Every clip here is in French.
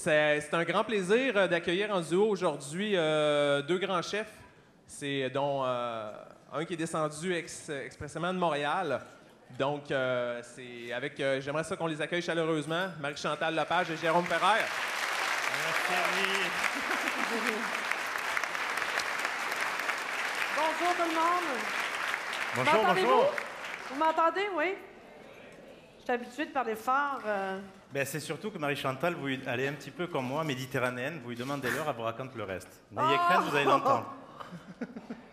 C'est un grand plaisir d'accueillir en duo aujourd'hui deux grands chefs. C'est dont un qui est descendu expressément de Montréal. Donc, c'est avec. J'aimerais ça qu'on les accueille chaleureusement. Marie-Chantal Lepage et Jérôme Ferrer. Merci. Bonjour tout le monde. Bonjour, M'entendez-vous? Vous m'entendez, oui? Je suis habituée de parler fort. Ben, c'est surtout que Marie-Chantal, vous allez un petit peu comme moi, méditerranéenne, vous lui demandez l'heure, elle vous raconte le reste. N'ayez crainte, vous allez l'entendre.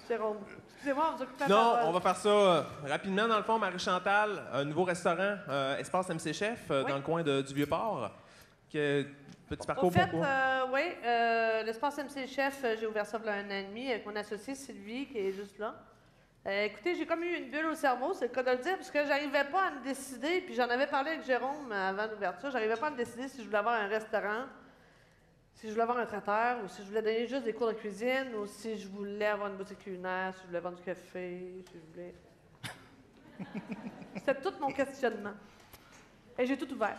Jérôme, excusez-moi, on vous occupe la Non, parole. on va faire ça rapidement. Dans le fond, Marie-Chantal, un nouveau restaurant, Espace MC Chef, dans le coin du Vieux-Port. Petit parcours Au fait, pour quoi? oui, l'espace MC Chef, j'ai ouvert ça il y a 1 an et demi avec mon associée Sylvie, qui est juste là. Écoutez, j'ai comme eu une bulle au cerveau, c'est le cas de le dire, parce que j'arrivais pas à me décider, puis j'en avais parlé avec Jérôme avant l'ouverture, j'arrivais pas à me décider si je voulais avoir un restaurant, si je voulais avoir un traiteur, ou si je voulais donner juste des cours de cuisine, ou si je voulais avoir une boutique culinaire, si je voulais vendre du café, si je voulais... C'était tout mon questionnement. Et j'ai tout ouvert.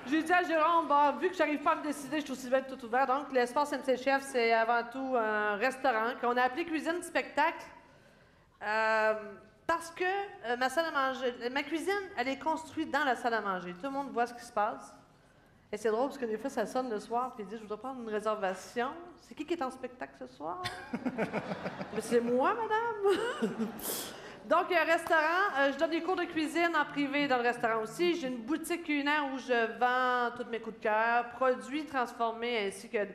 J'ai dit à Jérôme, bon, vu que j'arrive pas à me décider, je suis aussi bien de tout ouvert. Donc, l'espace MC Chef, c'est avant tout un restaurant qu'on a appelé Cuisine Spectacle. Parce que ma salle à manger, ma cuisine, elle est construite dans la salle à manger. Tout le monde voit ce qui se passe. Et c'est drôle parce que des fois, ça sonne le soir, puis il dit, je voudrais prendre une réservation. C'est qui est en spectacle ce soir? Mais c'est moi, madame! Donc, il y a un restaurant. Je donne des cours de cuisine en privé dans le restaurant aussi. J'ai une boutique culinaire où je vends tous mes coups de cœur, produits transformés ainsi que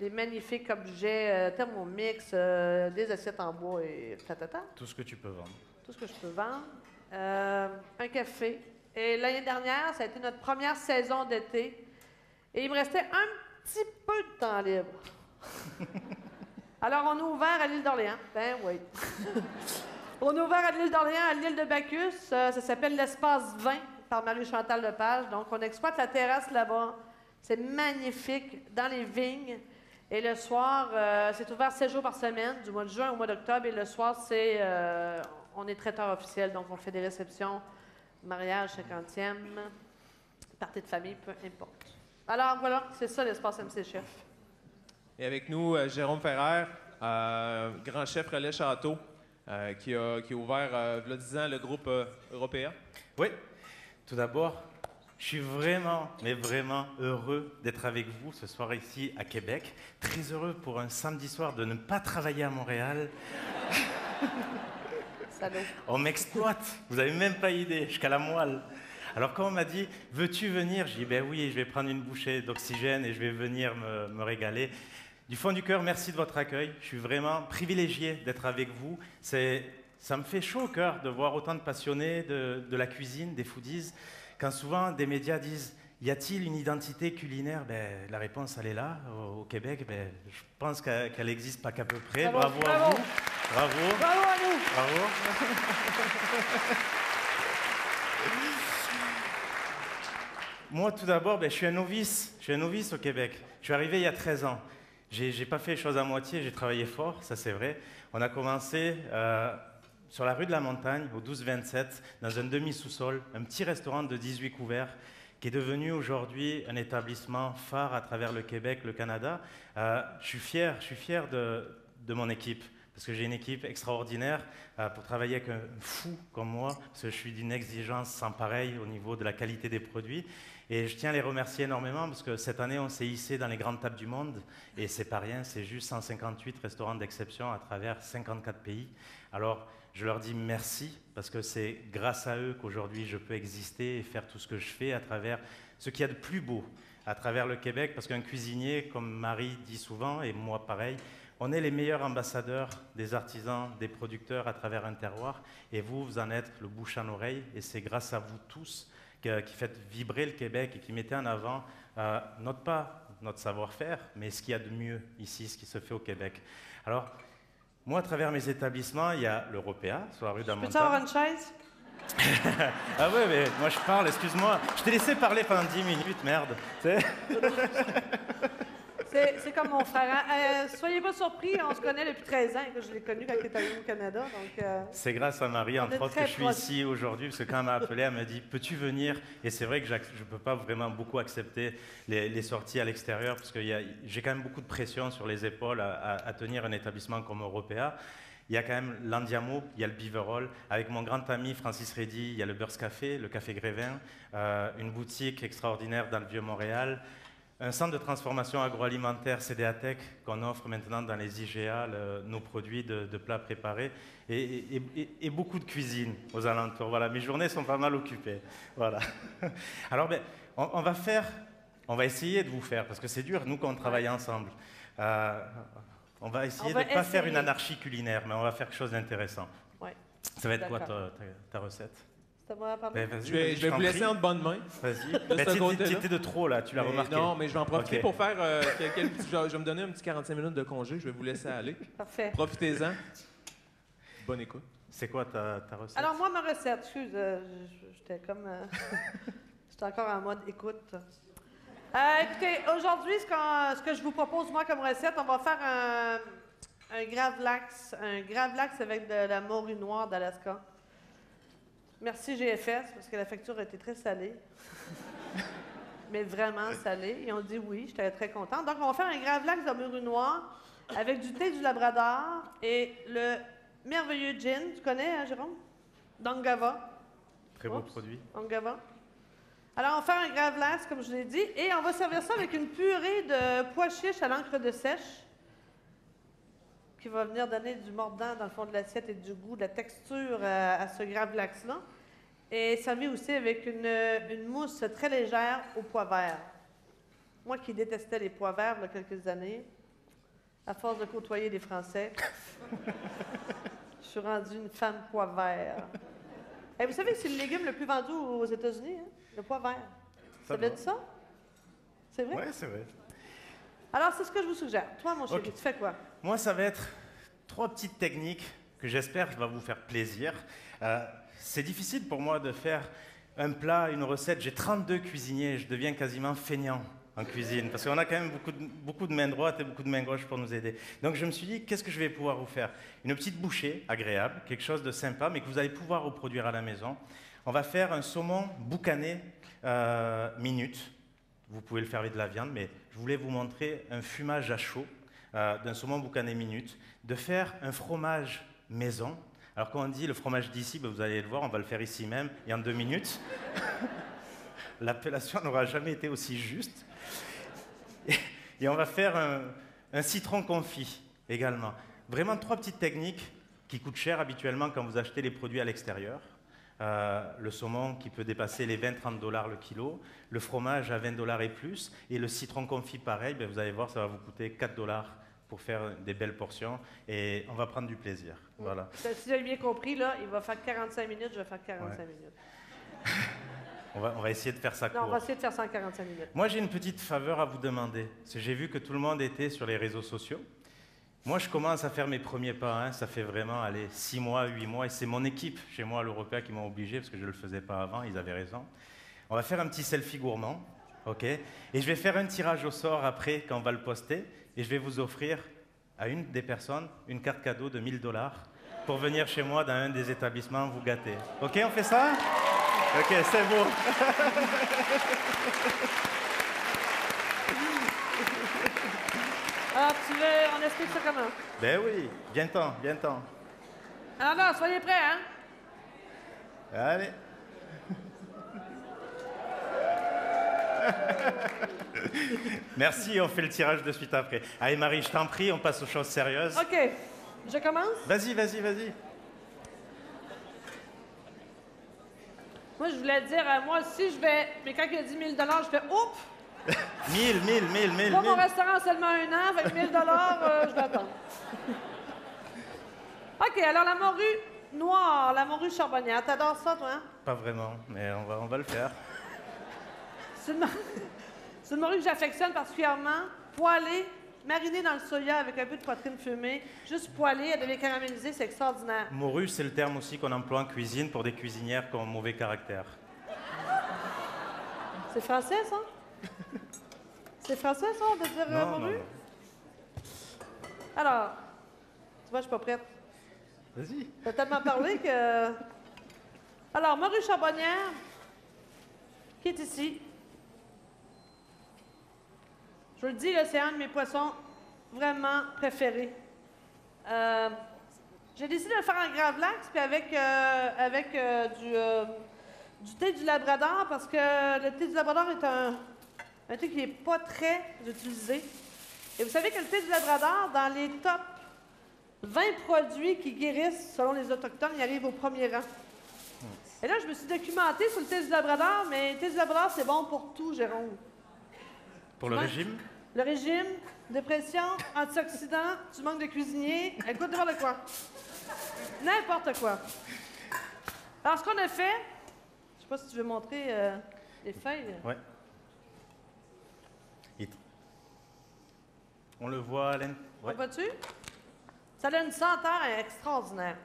des magnifiques objets, Thermomix, des assiettes en bois et tatata. Tout ce que tu peux vendre. Tout ce que je peux vendre. Un café. Et l'année dernière, ça a été notre première saison d'été. Et il me restait un petit peu de temps libre. Alors, on a ouvert à l'île d'Orléans. Ben oui. On a ouvert à l'île d'Orléans, à l'île de Bacchus. Ça s'appelle l'Espace 20 par Marie-Chantal Lepage. Donc, on exploite la terrasse là-bas. C'est magnifique, dans les vignes. Et le soir, c'est ouvert 7 jours par semaine, du mois de juin au mois d'octobre. Et le soir, on est traiteur officiel. Donc, on fait des réceptions, mariage, 50e, party de famille, peu importe. Alors, voilà, c'est ça l'Espace MC Chef. Et avec nous, Jérôme Ferrer, grand chef Relais Château. Qui a ouvert, il y a 10 ans, le groupe Européa. Oui, tout d'abord, je suis vraiment, mais vraiment heureux d'être avec vous ce soir ici à Québec. Très heureux pour un samedi soir de ne pas travailler à Montréal. Salaud. On m'exploite, vous n'avez même pas idée, jusqu'à la moelle. Alors quand on m'a dit, veux-tu venir? J'ai dit, ben oui, je vais prendre une bouchée d'oxygène et je vais venir me régaler. Du fond du cœur, merci de votre accueil. Je suis vraiment privilégié d'être avec vous. Ça me fait chaud au cœur de voir autant de passionnés de la cuisine, des foodies. Quand souvent des médias disent « Y a-t-il une identité culinaire ?» Ben, la réponse, elle est là, au Québec. Ben, je pense qu'elle existe pas qu'à peu près. Bravo à vous. Bravo. Bravo à nous. Bravo. Moi, tout d'abord, ben, je suis un novice. Je suis un novice au Québec. Je suis arrivé il y a 13 ans. J'ai pas fait les choses à moitié, j'ai travaillé fort, ça c'est vrai. On a commencé sur la rue de la Montagne, au 12-27, dans un demi-sous-sol, un petit restaurant de 18 couverts, qui est devenu aujourd'hui un établissement phare à travers le Québec, le Canada. Je suis fier de mon équipe, parce que j'ai une équipe extraordinaire pour travailler avec un fou comme moi, parce que je suis d'une exigence sans pareil au niveau de la qualité des produits. Et je tiens à les remercier énormément parce que cette année, on s'est hissé dans les grandes tables du monde et c'est pas rien, c'est juste 158 restaurants d'exception à travers 54 pays. Alors, je leur dis merci parce que c'est grâce à eux qu'aujourd'hui je peux exister et faire tout ce que je fais à travers ce qu'il y a de plus beau à travers le Québec, parce qu'un cuisinier, comme Marie dit souvent, et moi pareil, on est les meilleurs ambassadeurs des artisans, des producteurs à travers un terroir, et vous en êtes le bouche à oreille, et c'est grâce à vous tous qui faites vibrer le Québec et qui mettez en avant pas notre savoir-faire, mais ce qu'il y a de mieux ici, ce qui se fait au Québec. Alors, moi, à travers mes établissements, il y a l'Européa, sur la rue de la Montagne. Peux-tu avoir une chaise? Ah ouais, mais moi je parle, excuse-moi. Je t'ai laissé parler pendant 10 minutes, merde. C'est comme mon frère. Hein. Soyez pas surpris, on se connaît depuis 13 ans, que je l'ai connu quand il est arrivé au Canada. Donc, c'est grâce à Marie, entre autres, que je suis proches. ici aujourd'hui, parce que quand elle m'a appelé, elle m'a dit « Peux-tu venir ?» Et c'est vrai que je ne peux pas vraiment beaucoup accepter les sorties à l'extérieur, parce que j'ai quand même beaucoup de pression sur les épaules à tenir un établissement comme Européa. Il y a quand même l'Andiamo, il y a le Beaverall. Avec mon grand ami Francis Reddy, il y a le Beurse Café, le Café Grévin, une boutique extraordinaire dans le Vieux-Montréal, un centre de transformation agroalimentaire CDATEC qu'on offre maintenant dans les IGA, nos produits de plats préparés, et beaucoup de cuisine aux alentours. Voilà, mes journées sont pas mal occupées. Voilà. Alors, on va essayer de vous faire, parce que c'est dur, nous, quand on travaille ensemble. On va essayer de ne pas faire une anarchie culinaire, mais on va faire quelque chose d'intéressant. Ouais. Ça va être quoi ta recette? C'est à moi à parler? Je vais vous laisser en bonne main. Vas-y. Tu étais de trop, là, tu l'as remarqué. Non, mais je vais en profiter pour faire je vais me donner un petit 45 minutes de congé. Je vais vous laisser aller. Parfait. Profitez-en. Bonne écoute. C'est quoi ta recette? Alors, moi, ma recette, excuse, j'étais comme... j'étais encore en mode écoute. Écoutez, aujourd'hui, ce que je vous propose, moi, comme recette, on va faire un gravlax avec de la morue noire d'Alaska. Merci GFS, parce que la facture a été très salée. Mais vraiment salée. Ils ont dit oui, j'étais très contente. Donc, on va faire un gravlax de morue noire avec du thé du Labrador et le merveilleux gin. Tu connais, hein, Jérôme? D'Angava. Très beau produit. Angava. Alors, on va faire un gravlax, comme je l'ai dit, et on va servir ça avec une purée de pois chiches à l'encre de sèche qui va venir donner du mordant dans le fond de l'assiette et du goût, de la texture à ce gravlax-là. Et servi aussi avec une mousse très légère aux pois verts. Moi qui détestais les pois verts il y a quelques années, à force de côtoyer les Français, je suis rendue une femme pois vert. Et vous savez que c'est le légume le plus vendu aux États-Unis, hein? Le pois vert. Ça veut dire ça? C'est vrai? Oui, c'est vrai. Alors, c'est ce que je vous suggère. Toi, mon chéri, tu fais quoi? Moi, ça va être 3 petites techniques que j'espère va vous faire plaisir. C'est difficile pour moi de faire un plat, une recette. J'ai 32 cuisiniers, je deviens quasiment feignant en cuisine, parce qu'on a quand même beaucoup de mains droites et beaucoup de mains gauches pour nous aider. Donc je me suis dit, qu'est-ce que je vais pouvoir vous faire? Une petite bouchée agréable, quelque chose de sympa, mais que vous allez pouvoir reproduire à la maison. On va faire un saumon boucané minute. Vous pouvez le faire avec de la viande, mais je voulais vous montrer un fumage à chaud d'un saumon boucané minute, de faire un fromage maison. Alors quand on dit le fromage d'ici, vous allez le voir, on va le faire ici même, et en 2 minutes. L'appellation n'aura jamais été aussi juste. Et on va faire un citron confit également. Vraiment 3 petites techniques qui coûtent cher habituellement quand vous achetez les produits à l'extérieur. Le saumon qui peut dépasser les 20-30 $ le kilo, le fromage à 20 $ et plus, et le citron confit pareil, vous allez voir, ça va vous coûter 4 $ pour faire des belles portions, et on va prendre du plaisir. Voilà. Si j'ai bien compris, là, il va faire 45 minutes, je vais faire 45 minutes. On va essayer de faire ça court. Non, on va essayer de faire ça en 45 minutes. Moi, j'ai une petite faveur à vous demander. J'ai vu que tout le monde était sur les réseaux sociaux. Moi, je commence à faire mes premiers pas. Hein. Ça fait vraiment 6 mois, 8 mois. Et c'est mon équipe chez moi à l'Européa qui m'a obligé, parce que je ne le faisais pas avant. Ils avaient raison. On va faire un petit selfie gourmand. OK? Et je vais faire un tirage au sort après, quand on va le poster. Et je vais vous offrir à une des personnes une carte cadeau de 1 000 $ pour venir chez moi dans un des établissements vous gâter. OK, on fait ça? OK, c'est beau. Alors, on explique ça comment? Ben oui, viens-t'en. Alors là, soyez prêts, hein? Allez. Merci, on fait le tirage de suite après. Allez Marie, je t'en prie, on passe aux choses sérieuses. OK. Je commence? Vas-y. Moi, je voulais dire, moi aussi, je vais... Mais quand il a dit 1 000 $, je fais « Oups! » 1000. Moi, mon restaurant a seulement 1 an, avec 1 000 $, je l'attends. OK, alors la morue noire, la morue charbonnière. T'adores ça, toi, hein? Pas vraiment, mais on va le faire. C'est une morue que j'affectionne particulièrement, poêlée, marinée dans le soya avec un peu de poitrine fumée, juste poêlée, elle devient caramélisée, c'est extraordinaire. Morue, c'est le terme aussi qu'on emploie en cuisine pour des cuisinières qui ont mauvais caractère. C'est français, ça? C'est français, ça, de dire Non, non, morue? non. Alors, tu vois, je suis pas prête. Vas-y. T'as tellement parlé que... Alors, morue charbonnière, qui est ici. Je vous le dis, là, c'est un de mes poissons vraiment préférés. J'ai décidé de le faire en gravlax, puis avec du thé du Labrador, parce que le thé du Labrador est un thé qui n'est pas très utilisé. Et vous savez que le thé du Labrador, dans les top 20 produits qui guérissent selon les Autochtones, il arrive au premier rang. Et là, je me suis documentée sur le thé du Labrador, mais le thé du Labrador, c'est bon pour tout, Jérôme. Pour le régime? Le régime, dépression, antioxydants, tu manques de cuisinier, écoute, n'importe quoi. N'importe quoi. Alors, ce qu'on a fait, je sais pas si tu veux montrer les feuilles. Ouais. On le voit, Alain? On voit-tu? Ça a une senteur extraordinaire.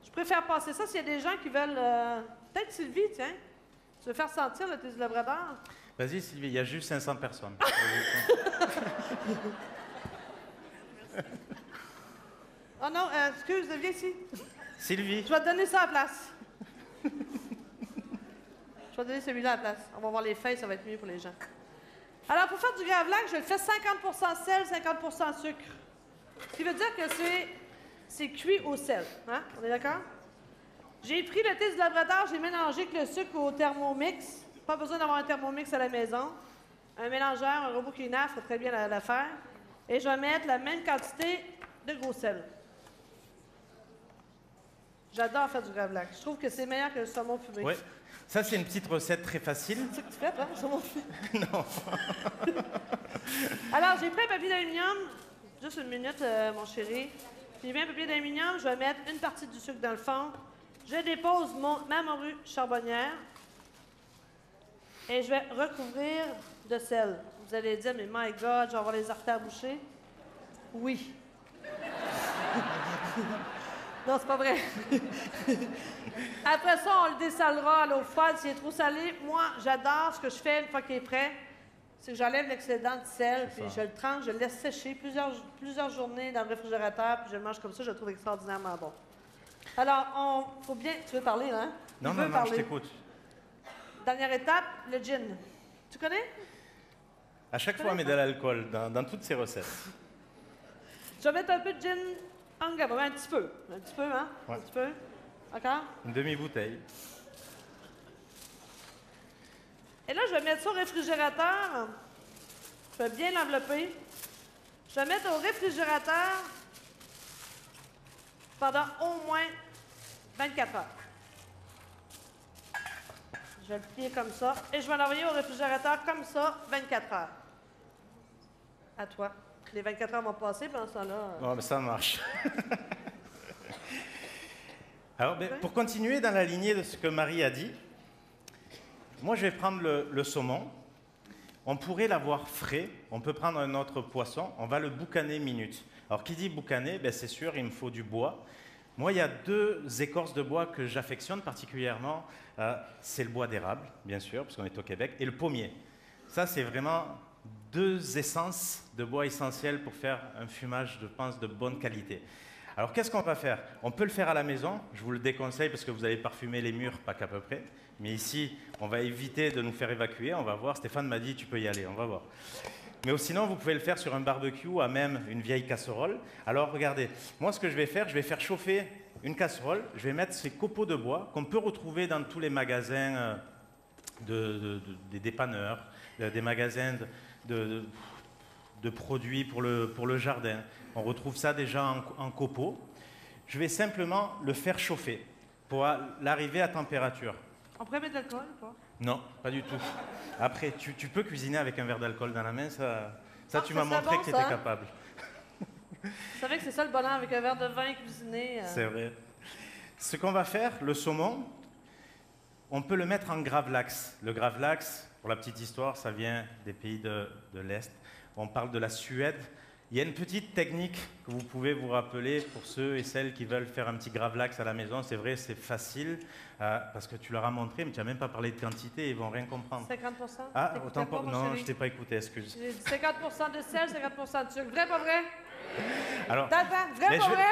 Je préfère passer ça s'il y a des gens qui veulent... Peut-être Sylvie, tiens. Tu veux faire sentir le thé du Labrador? Vas-y, Sylvie, il y a juste 500 personnes. Oh non, excuse, viens ici. Sylvie? Je vais te donner ça à la place. Je vais te donner celui-là à la place. On va voir les feuilles, ça va être mieux pour les gens. Alors, pour faire du gravlax, je le fais 50% sel, 50% sucre. Ce qui veut dire que c'est cuit au sel. Hein? On est d'accord? J'ai pris le thé du Labrador, j'ai mélangé avec le sucre au Thermomix. Pas besoin d'avoir un Thermomix à la maison. Un mélangeur, un robot culinaire ferait très bien l'affaire. Et je vais mettre la même quantité de gros sel. J'adore faire du gravlax. Je trouve que c'est meilleur que le saumon fumé. Oui. Ça, c'est une petite recette très facile. C'est ça que tu fais, toi, le saumon fumé? Non. Alors, j'ai pris un papier d'aluminium. Juste une minute, mon chéri. J'ai mis un papier d'aluminium. Je vais mettre une partie du sucre dans le fond. Je dépose ma morue charbonnière. Et je vais recouvrir de sel. Vous allez dire, mais my God, je vais avoir les artères bouchées. Oui. Non, c'est pas vrai. Après ça, on le dessalera à l'eau froide s'il est trop salé. Moi, j'adore ce que je fais une fois qu'il est prêt. C'est que j'enlève l'excédent de sel, puis je le tranche, je le laisse sécher plusieurs journées dans le réfrigérateur, puis je le mange comme ça, je le trouve extraordinairement bon. Alors, faut bien... Tu veux parler, hein? Non, je t'écoute. Dernière étape, le gin. Tu connais? À chaque fois, on met de l'alcool dans toutes ces recettes. Je vais mettre un peu de gin en gamme, un petit peu, hein? Ouais. Un petit peu. D'accord? Une demi-bouteille. Et là, je vais mettre ça au réfrigérateur. Je vais bien l'envelopper. Je vais mettre au réfrigérateur pendant au moins 24 heures. Je vais le plier comme ça. Et je vais l'envoyer au réfrigérateur comme ça, 24 heures. À toi. Les 24 heures vont passer, pendant ce temps-là... Non, mais ça marche. Alors, pour continuer dans la lignée de ce que Marie a dit, moi, je vais prendre le saumon. On pourrait l'avoir frais. On peut prendre un autre poisson. On va le boucaner minute. Alors, qui dit boucaner? C'est sûr, il me faut du bois. Moi, il y a deux écorces de bois que j'affectionne particulièrement. C'est le bois d'érable, bien sûr, parce qu'on est au Québec, et le pommier. Ça, c'est vraiment deux essences de bois essentielles pour faire un fumage, je pense, de bonne qualité. Alors, qu'est-ce qu'on va faire? On peut le faire à la maison. Je vous le déconseille parce que vous allez parfumer les murs, pas qu'à peu près. Mais ici, on va éviter de nous faire évacuer. On va voir. Stéphane m'a dit, tu peux y aller. On va voir. Mais sinon, vous pouvez le faire sur un barbecue, à même une vieille casserole. Alors, regardez. Moi, ce que je vais faire chauffer une casserole. Je vais mettre ces copeaux de bois qu'on peut retrouver dans tous les magasins des dépanneurs, des magasins de produits pour le jardin. On retrouve ça déjà en copeaux. Je vais simplement le faire chauffer pour l'arriver à température. On pourrait mettre de l'alcool ou pas? Non, pas du tout. Après, tu peux cuisiner avec un verre d'alcool dans la main, ça tu m'as montré bon, que tu étais capable. Vous savez que c'est ça le bonheur avec un verre de vin cuisiné. C'est vrai. Ce qu'on va faire, le saumon, on peut le mettre en gravlax. Le gravlax, pour la petite histoire, ça vient des pays de l'Est. On parle de la Suède Il y a une petite technique que vous pouvez vous rappeler pour ceux et celles qui veulent faire un petit gravlax à la maison. C'est vrai, c'est facile parce que tu leur as montré, mais tu n'as même pas parlé de quantité et ils vont rien comprendre. 50%? Ah, autant pas. Non, je t'ai pas écouté, excuse. J'ai dit 50% de sel, 50% de sucre. Vrai, pas vrai? Alors, Attends, vrai, pas vrai?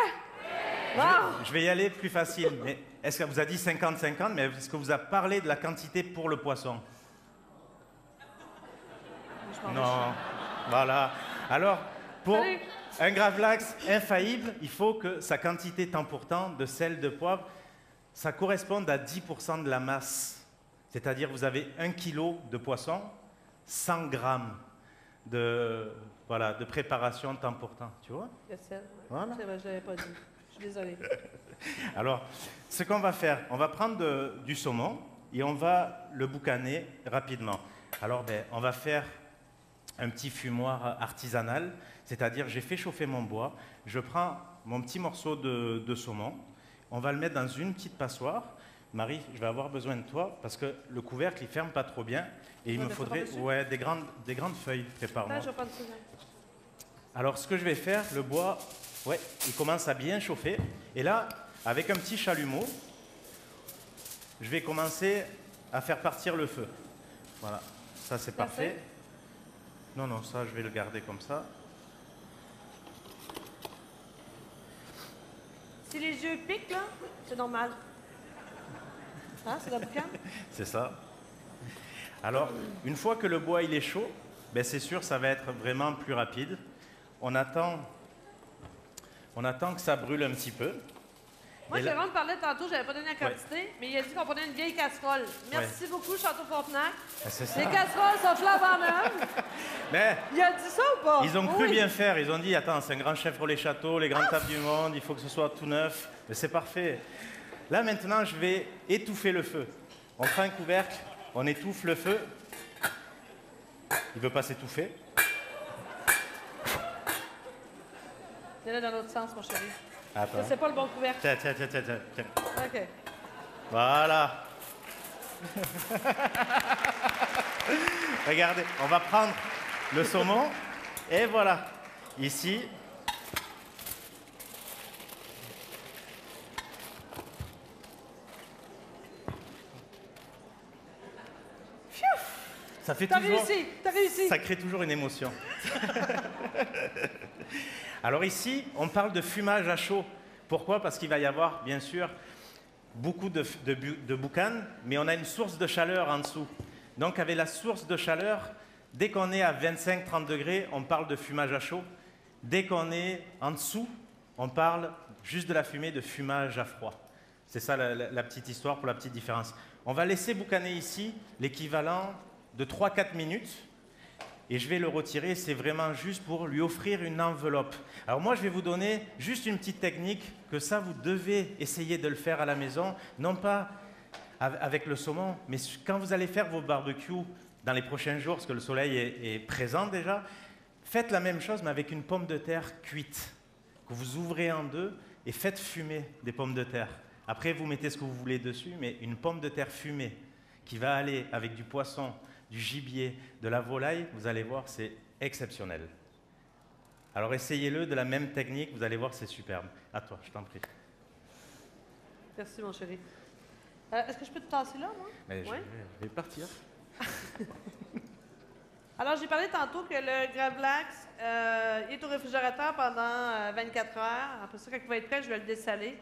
Bon. je vais y aller plus facile. Mais est-ce qu'elle vous a dit 50-50, mais est-ce que vous a parlé de la quantité pour le poisson? Non. Voilà. Alors, pour Salut. un gravlax infaillible, il faut que sa quantité temps pour temps de sel, de poivre, ça corresponde à 10% de la masse. C'est-à-dire, vous avez 1 kg de poisson, 100 grammes de préparation temps pour temps. Tu vois? Le sel. Voilà. C'est vrai, je ne l'avais pas dit. Je suis désolée. Alors, ce qu'on va faire, on va prendre du saumon et on va le boucaner rapidement. Alors, on va faire un petit fumoir artisanal, c'est-à-dire j'ai fait chauffer mon bois, je prends mon petit morceau de saumon, on va le mettre dans une petite passoire. Marie, je vais avoir besoin de toi parce que le couvercle il ferme pas trop bien et il me faudrait des grandes feuilles. Prépare-moi. Je vais prendre ça. Alors ce que je vais faire, le bois, il commence à bien chauffer et là, avec un petit chalumeau, je vais commencer à faire partir le feu. Voilà, ça c'est parfait. Non, ça, je vais le garder comme ça. Si les yeux piquent, là, c'est normal. Hein, c'est la boucan? C'est ça. Alors, une fois que le bois il est chaud, c'est sûr, ça va être vraiment plus rapide. On attend que ça brûle un petit peu. Moi, Jérôme parlait tantôt, je n'avais pas donné la quantité, mais il a dit qu'on prenait une vieille casserole. Merci beaucoup, Château Frontenac. C'est ça. Les casseroles sont flambant neuves. Mais il a dit ça ou pas? ils ont cru bien faire. Ils ont dit, attends, c'est un grand Chevrolet Château, les grandes tables du monde, il faut que ce soit tout neuf. Mais c'est parfait. Là, maintenant, je vais étouffer le feu. On prend un couvercle, on étouffe le feu. Il ne veut pas s'étouffer. C'est là dans l'autre sens, mon chéri. Attends. C'est pas le bon couvercle. Tiens. OK. Voilà. Regardez, on va prendre le saumon et voilà. Ici. Ça fait T'as toujours. réussi, t'as réussi. Ça crée toujours une émotion. Alors ici, on parle de fumage à chaud. Pourquoi? Parce qu'il va y avoir, bien sûr, beaucoup de boucan, mais on a une source de chaleur en dessous. Donc avec la source de chaleur, dès qu'on est à 25-30 degrés, on parle de fumage à chaud. Dès qu'on est en dessous, on parle juste de la fumée de fumage à froid. C'est ça la petite histoire pour la petite différence. On va laisser boucaner ici l'équivalent de 3-4 minutes. Et je vais le retirer, c'est vraiment juste pour lui offrir une enveloppe. Alors moi, je vais vous donner juste une petite technique que ça, vous devez essayer de le faire à la maison, non pas avec le saumon, mais quand vous allez faire vos barbecues dans les prochains jours, parce que le soleil est présent déjà, faites la même chose, mais avec une pomme de terre cuite, que vous ouvrez en deux et faites fumer des pommes de terre. Après, vous mettez ce que vous voulez dessus, mais une pomme de terre fumée qui va aller avec du poisson, du gibier, de la volaille, vous allez voir, c'est exceptionnel. Alors essayez-le de la même technique, vous allez voir, c'est superbe. À toi, je t'en prie. Merci, mon chéri. Est-ce que je peux te tasser là, moi? Mais je vais partir. Alors, j'ai parlé tantôt que le Gravlax est au réfrigérateur pendant 24 heures. Après ça, quand il va être prêt, je vais le dessaler.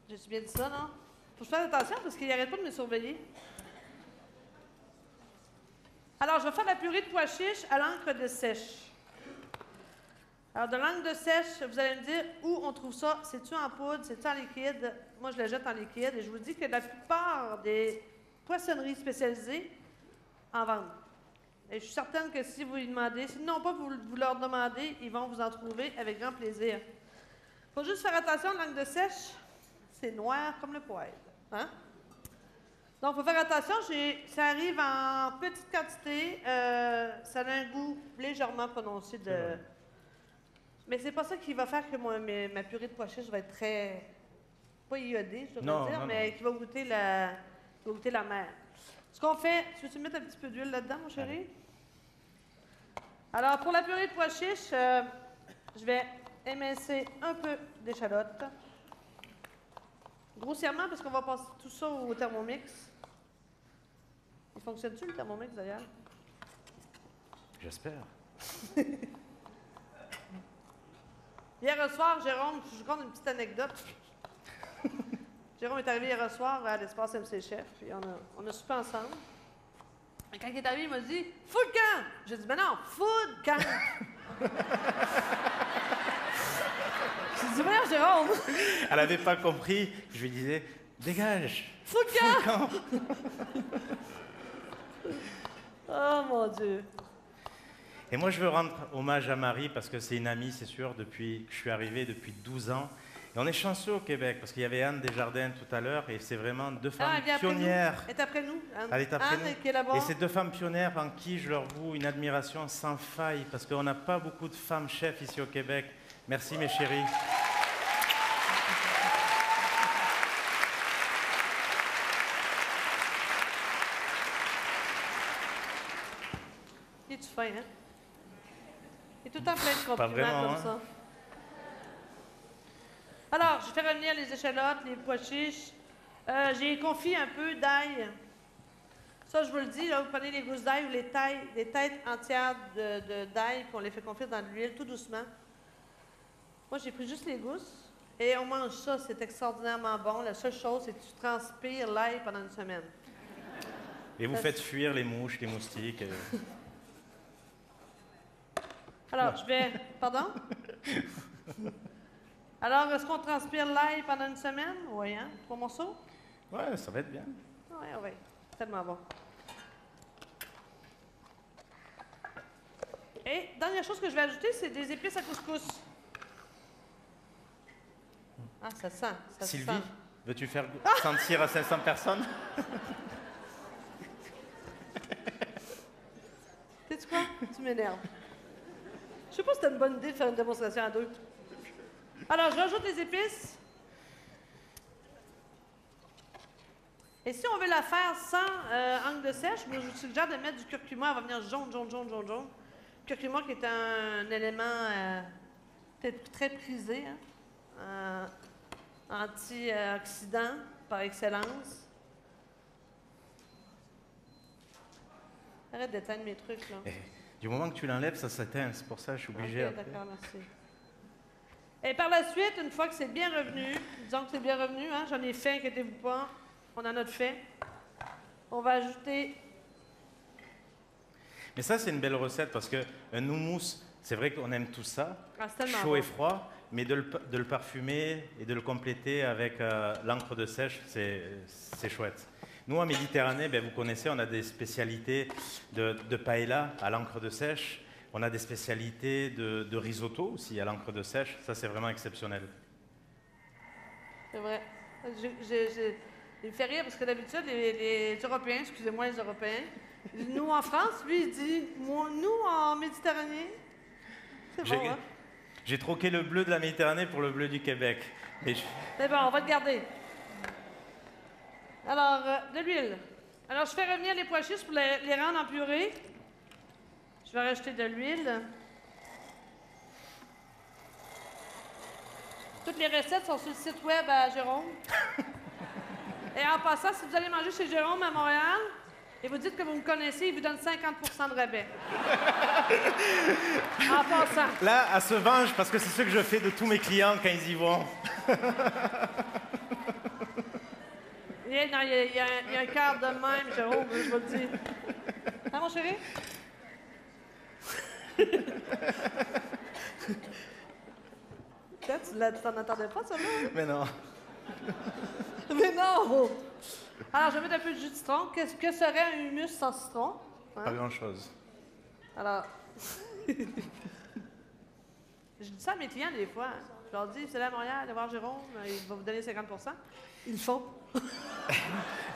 J'ai-tu bien dit ça, non? Faut que je fasse attention parce qu'il n'arrête pas de me surveiller. Alors, je vais faire la purée de pois chiches à l'encre de sèche. Alors, de l'encre de sèche, vous allez me dire où on trouve ça. C'est-tu en poudre? C'est-tu en liquide? Moi, je la jette en liquide et je vous dis que la plupart des poissonneries spécialisées en vendent. Et je suis certaine que si vous lui demandez, sinon pas vous leur demandez, ils vont vous en trouver avec grand plaisir. Il faut juste faire attention, l'encre de sèche, c'est noir comme le poêle. Hein? Donc, il faut faire attention, ça arrive en petite quantité, ça a un goût légèrement prononcé de... Mais c'est pas ça qui va faire que ma purée de pois chiches va être très... pas iodée, je devrais dire, mais qui va goûter la mer. Ce qu'on fait, tu veux-tu mettre un petit peu d'huile là-dedans, mon chéri? Alors, pour la purée de pois chiches, je vais émincer un peu d'échalote. Grossièrement, parce qu'on va passer tout ça au Thermomix. Il fonctionne-tu, le Thermomix, d'ailleurs? J'espère. Hier soir, Jérôme, je vous raconte une petite anecdote. Jérôme est arrivé hier soir à l'espace MC Chef, puis on a soupé ensemble. Et quand il est arrivé, il m'a dit « Food camp! » J'ai dit « Ben non, food camp! » J'ai dit « Voyons, Jérôme! » Elle n'avait pas compris. Je lui disais, dégage. Food camp! Oh mon Dieu! Et moi, je veux rendre hommage à Marie parce que c'est une amie, c'est sûr, depuis que je suis arrivé, depuis 12 ans. Et on est chanceux au Québec parce qu'il y avait Anne Desjardins tout à l'heure et c'est vraiment deux femmes elle vient après pionnières. nous. Elle est après nous, Anne. Elle est après Anne, nous. qui est là-bas. Et ces deux femmes pionnières en qui je leur voue une admiration sans faille parce qu'on n'a pas beaucoup de femmes chefs ici au Québec. Merci mes chéris. Il est-tu fin, hein? Il est tout le temps plein de compliments vraiment, comme hein? ça. Alors, je fais revenir les échalotes, les pois chiches. J'ai confit un peu d'ail. Ça, je vous le dis, là, vous prenez les gousses d'ail ou les têtes entières d'ail, puis on les fait confire dans de l'huile tout doucement. Moi, j'ai pris juste les gousses et on mange ça, c'est extraordinairement bon. La seule chose, c'est que tu transpires l'ail pendant une semaine. Et vous faites fuir les mouches, les moustiques. Alors, je vais... Pardon? Alors, est-ce qu'on transpire l'ail pendant une semaine? Oui, hein? 3 morceaux? Ouais, ça va être bien. Oui, oui. Tellement bon. Et, dernière chose que je vais ajouter, c'est des épices à couscous. Ah, ça sent. Ça Sylvie, sent. veux-tu faire sentir à 500 personnes? Sais-tu quoi? Tu m'énerves. Je sais pas si c'était une bonne idée de faire une démonstration à deux. Alors, je rajoute les épices. Et si on veut la faire sans angle de sèche, moi, je vous suggère de mettre du curcuma. Elle va venir jaune, jaune, jaune, jaune, jaune. Curcuma qui est un élément peut-être très prisé, hein? Antioxydant par excellence. Arrête d'éteindre mes trucs, là. Du moment que tu l'enlèves, ça s'éteint. C'est pour ça que je suis obligé. Ok, d'accord, merci. Et par la suite, une fois que c'est bien revenu, disons que c'est bien revenu, hein, j'en ai fait, inquiétez-vous pas, on en a de fait. On va ajouter... Mais ça, c'est une belle recette parce qu'un houmous, c'est vrai qu'on aime tout ça, Ah, c'est tellement chaud et bon. froid, mais de le parfumer et de le compléter avec l'encre de sèche, c'est chouette. Nous, en Méditerranée, ben, vous connaissez, on a des spécialités de paella à l'encre de sèche. On a des spécialités de risotto aussi à l'encre de sèche. Ça, c'est vraiment exceptionnel. C'est vrai. Il me fait rire parce que d'habitude, les Européens, excusez-moi les Européens, nous en France, lui, il dit, nous en Méditerranée. C'est bon, hein? J'ai troqué le bleu de la Méditerranée pour le bleu du Québec. C'est bon, on va le garder. Alors, de l'huile. Alors, je fais revenir les pois chiches pour les rendre en purée. Je vais rajouter de l'huile. Toutes les recettes sont sur le site web à Jérôme. Et en passant, si vous allez manger chez Jérôme à Montréal et vous dites que vous me connaissez, il vous donne 50% de rabais. En passant. Là, elle se venge parce que c'est ce que je fais de tous mes clients quand ils y vont. Il y a un cœur de même, Jérôme, je vous le dis. Hein, mon chéri? Peut-être tu t'en attendais pas, ça, là? Mais non. Mais non! Alors, je vais mettre un peu de jus de citron. Qu'est-ce que serait un hummus sans citron? Hein? Pas grand-chose. Alors, je dis ça à mes clients des fois. Hein. Je leur dis, c'est là à Montréal, allez voir Jérôme, il va vous donner 50%. Ils le font.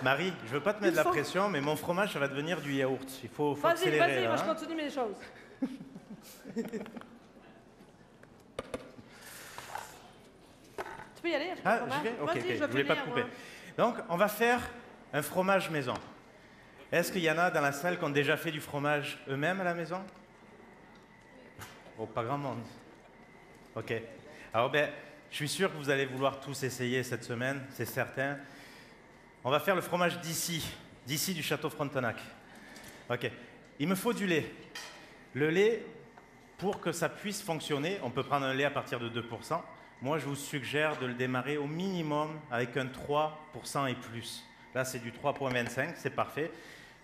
Marie, je veux pas te mettre de la pression, mais mon fromage, ça va devenir du yaourt. Il faut accélérer. Vas-y, là, moi je hein. continue mes choses. Tu peux y aller? Ah, j'y vais? Ok, ok. Je voulais pas te couper. Donc, on va faire un fromage maison. Est-ce qu'il y en a dans la salle qui ont déjà fait du fromage eux-mêmes à la maison? Oh, pas grand monde. Ok. Alors, ben, je suis sûr que vous allez vouloir tous essayer cette semaine, c'est certain. On va faire le fromage d'ici du château Frontenac. Ok. Il me faut du lait. Le lait, pour que ça puisse fonctionner, on peut prendre un lait à partir de 2%. Moi, je vous suggère de le démarrer au minimum avec un 3% et plus. Là, c'est du 3,25, c'est parfait.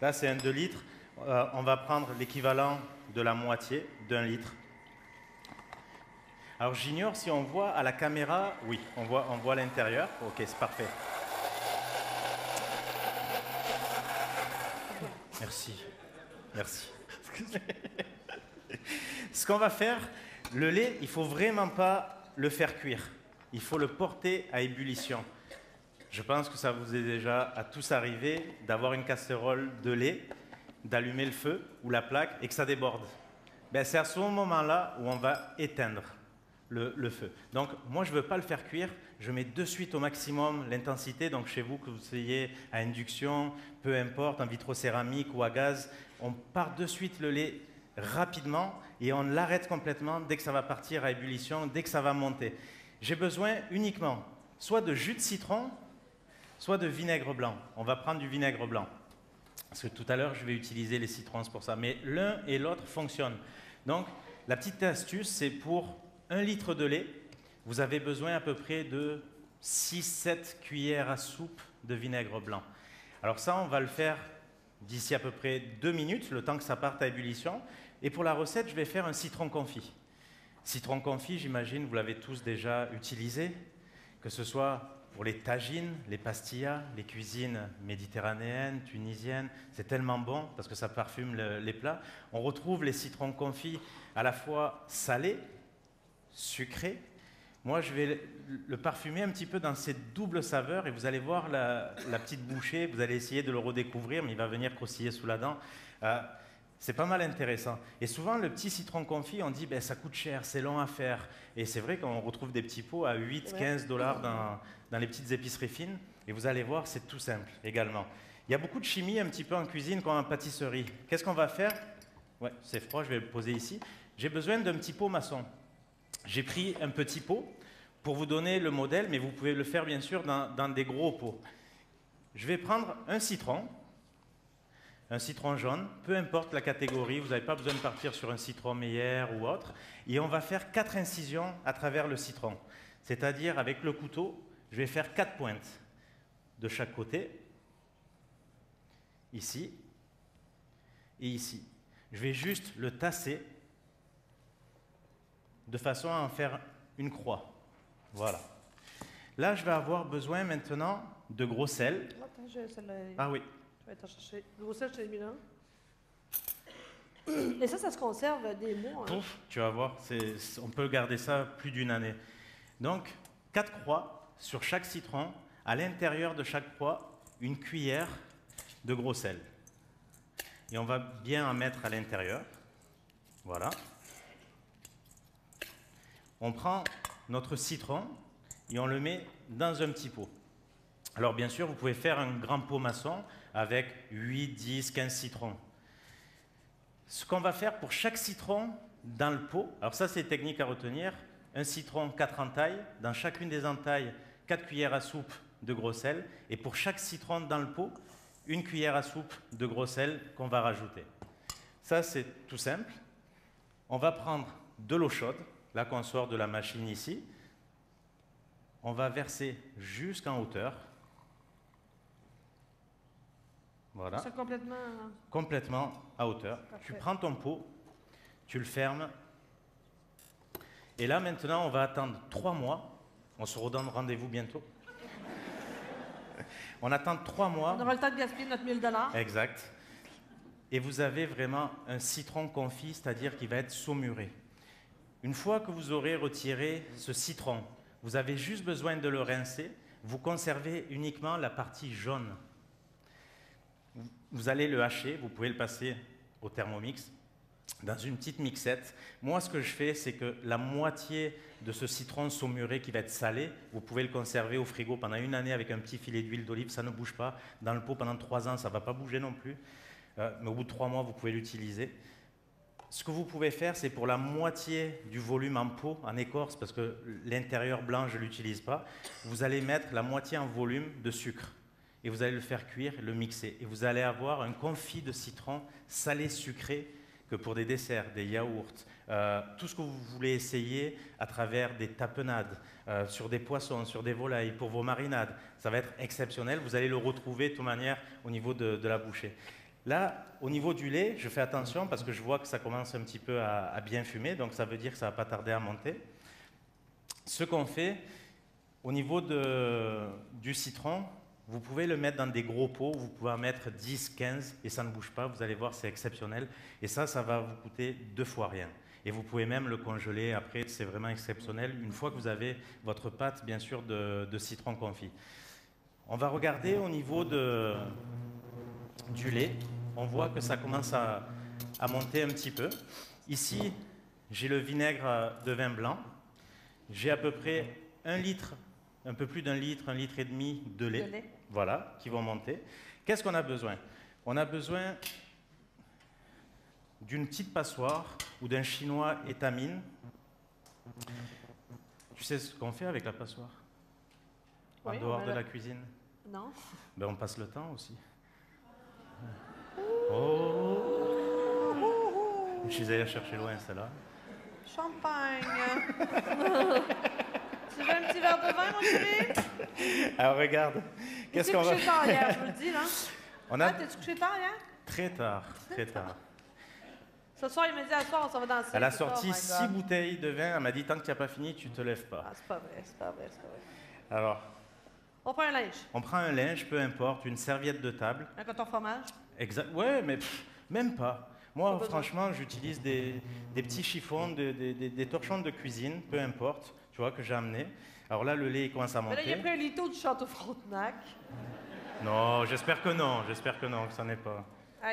Là, c'est un 2 litres. On va prendre l'équivalent de la moitié d'un litre. Alors, j'ignore si on voit à la caméra. Oui, on voit l'intérieur. Ok, c'est parfait. Merci. Merci. Ce qu'on va faire, le lait, il ne faut vraiment pas le faire cuire. Il faut le porter à ébullition. Je pense que ça vous est déjà à tous arrivé d'avoir une casserole de lait, d'allumer le feu ou la plaque et que ça déborde. Ben, c'est à ce moment-là où on va éteindre le feu. Donc, moi, je ne veux pas le faire cuire. Je mets de suite au maximum l'intensité. Donc, chez vous, que vous soyez à induction, peu importe, en vitrocéramique ou à gaz, on part de suite le lait rapidement et on l'arrête complètement dès que ça va partir à ébullition, dès que ça va monter. J'ai besoin uniquement soit de jus de citron, soit de vinaigre blanc. On va prendre du vinaigre blanc. Parce que tout à l'heure, je vais utiliser les citrons, c'est pour ça. Mais l'un et l'autre fonctionnent. Donc, la petite astuce, c'est pour 1 litre de lait, vous avez besoin à peu près de 6-7 cuillères à soupe de vinaigre blanc. Alors ça, on va le faire d'ici à peu près 2 minutes, le temps que ça parte à ébullition. Et pour la recette, je vais faire un citron confit. Citron confit, j'imagine, vous l'avez tous déjà utilisé, que ce soit pour les tagines, les pastillas, les cuisines méditerranéennes, tunisiennes. C'est tellement bon parce que ça parfume les plats. On retrouve les citrons confits à la fois salés, sucrés. Moi, je vais le parfumer un petit peu dans cette double saveur et vous allez voir la petite bouchée, vous allez essayer de le redécouvrir, mais il va venir croustiller sous la dent. C'est pas mal intéressant. Et souvent, le petit citron confit, on dit ben, ça coûte cher, c'est long à faire. Et c'est vrai qu'on retrouve des petits pots à 8-15 $ dans les petites épiceries fines. Et vous allez voir, c'est tout simple également. Il y a beaucoup de chimie un petit peu en cuisine comme en pâtisserie. Qu'est-ce qu'on va faire? Ouais, c'est froid, je vais le poser ici. J'ai besoin d'un petit pot maçon. J'ai pris un petit pot pour vous donner le modèle, mais vous pouvez le faire bien sûr dans des gros pots. Je vais prendre un citron jaune, peu importe la catégorie, vous n'avez pas besoin de partir sur un citron Meyer ou autre, et on va faire 4 incisions à travers le citron. C'est-à-dire, avec le couteau, je vais faire 4 pointes de chaque côté, ici et ici. Je vais juste le tasser de façon à en faire une croix. Voilà. Là, je vais avoir besoin maintenant de gros sel. Attends, j'ai celle-là. Ah oui. Je vais t'en chercher. Le gros sel, je t'ai mis là. Et ça se conserve des mois. Hein? Pouf, tu vas voir, on peut garder ça plus d'1 année. Donc, 4 croix sur chaque citron. À l'intérieur de chaque croix, une cuillère de gros sel. Et on va bien en mettre à l'intérieur. Voilà. On prend notre citron et on le met dans un petit pot. Alors bien sûr, vous pouvez faire un grand pot maçon avec 8, 10, 15 citrons. Ce qu'on va faire pour chaque citron dans le pot, alors ça c'est technique à retenir, un citron 4 entailles, dans chacune des entailles 4 cuillères à soupe de gros sel, et pour chaque citron dans le pot, 1 cuillère à soupe de gros sel qu'on va rajouter. Ça c'est tout simple. On va prendre de l'eau chaude, là qu'on sort de la machine ici, on va verser jusqu'en hauteur. Voilà. C'est complètement... Complètement à hauteur. Parfait. Tu prends ton pot, tu le fermes. Et là, maintenant, on va attendre 3 mois. On se redonne rendez-vous bientôt. On attend 3 mois. On aura le temps de gaspiller notre 1000 $. Exact. Et vous avez vraiment un citron confit, c'est-à-dire qu'il va être saumuré. Une fois que vous aurez retiré ce citron, vous avez juste besoin de le rincer. Vous conservez uniquement la partie jaune. Vous allez le hacher, vous pouvez le passer au Thermomix, dans une petite mixette. Moi, ce que je fais, c'est que la moitié de ce citron saumuré qui va être salé, vous pouvez le conserver au frigo pendant 1 année avec un petit filet d'huile d'olive, ça ne bouge pas. Dans le pot, pendant 3 ans, ça ne va pas bouger non plus. Mais au bout de 3 mois, vous pouvez l'utiliser. ce que vous pouvez faire, c'est pour la moitié du volume en pot, en écorce, parce que l'intérieur blanc, je ne l'utilise pas, vous allez mettre la moitié en volume de sucre. Et vous allez le faire cuire, le mixer. Et vous allez avoir un confit de citron salé sucré que pour des desserts, des yaourts, tout ce que vous voulez essayer à travers des tapenades, sur des poissons, sur des volailles, pour vos marinades. Ça va être exceptionnel. Vous allez le retrouver de toute manière au niveau de la bouchée. Là, au niveau du lait, je fais attention parce que je vois que ça commence un petit peu à bien fumer, donc ça veut dire que ça ne va pas tarder à monter. Ce qu'on fait, au niveau du citron, vous pouvez le mettre dans des gros pots, vous pouvez en mettre 10, 15 et ça ne bouge pas, vous allez voir, c'est exceptionnel. Et ça va vous coûter 2 fois rien. Et vous pouvez même le congeler après, c'est vraiment exceptionnel, une fois que vous avez votre pâte, bien sûr, de citron confit. On va regarder au niveau du lait, on voit que ça commence à monter un petit peu. Ici, j'ai le vinaigre de vin blanc. J'ai à peu près 1 litre, un peu plus d'1 litre, 1,5 litre de lait. Voilà, qui vont monter. Qu'est-ce qu'on a besoin? On a besoin d'une petite passoire ou d'un chinois étamine. Tu sais ce qu'on fait avec la passoire? En dehors de la cuisine? Non. Ben, on passe le temps aussi. Oh! Je suis allé la chercher loin, celle-là. Champagne. Tu veux un petit verre de vin, mon chéri? Alors, regarde. Qu'est-ce qu'on va couché tard hier, je vous le dis, là. T'es-tu couché tard hier? Très tard, très tard. Ce soir, il m'a dit, à soir, on s'en va danser. Elle a sorti 6 bouteilles de vin. Elle m'a dit, tant que tu n'as pas fini, tu ne te lèves pas. Ah, c'est pas vrai, c'est pas vrai, c'est pas vrai. Alors, on prend un linge. On prend un linge, peu importe, une serviette de table. Un coton fromage? Exact. Ouais, mais même pas. Moi, franchement, j'utilise des petits chiffons, des torchons de cuisine, peu importe, tu vois, que j'ai amené. Alors là, le lait il commence à monter. Mais là, il a pris un lito du Château Frontenac. Non, j'espère que non, que ça n'est pas.